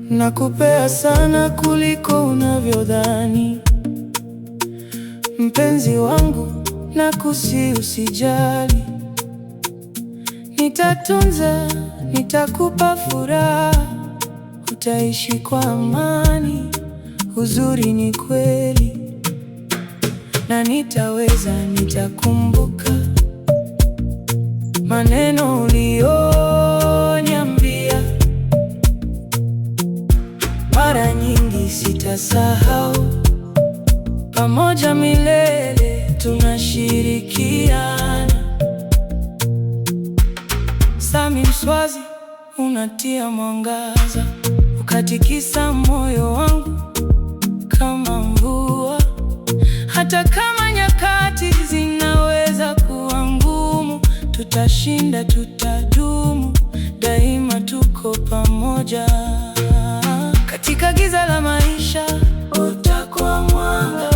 Nakupenda sana kuliko unavyodhani, mpenzi wangu, nakusihi usijali. Nitatunza, nitakupa furaha, utaishi kwa amani. Uzuri ni kweli, na nitakumbuka maneno uliyoniambia. Mara nyingi sitasahau, pamoja milele tunashirikiana. Sami Mswazi, unatia mwangaza, ukatikisa moyo wangu kama mvua. Hata kama nyakati zinaweza kuwa ngumu, tutashinda, tutadumu, daima tuko pamoja. Katika giza la maisha utakuwa mwanga,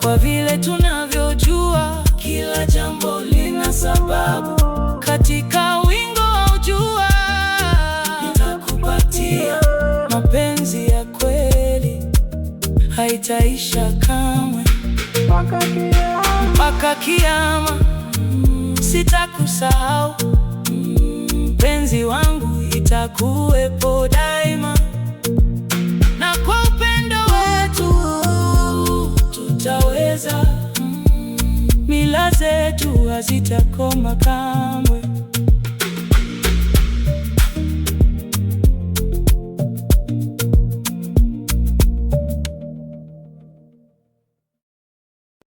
kwa vile tunavyojua kila jambo lina sababu. Katika wingo wa jua nitakupatia mapenzi ya kweli, haitaisha kamwe mpaka kiyama. Sitakusahau mpenzi wangu, itakuwepo daima. Na kwa upendo wetu tutaweza, mila zetu hazitakoma kamwe.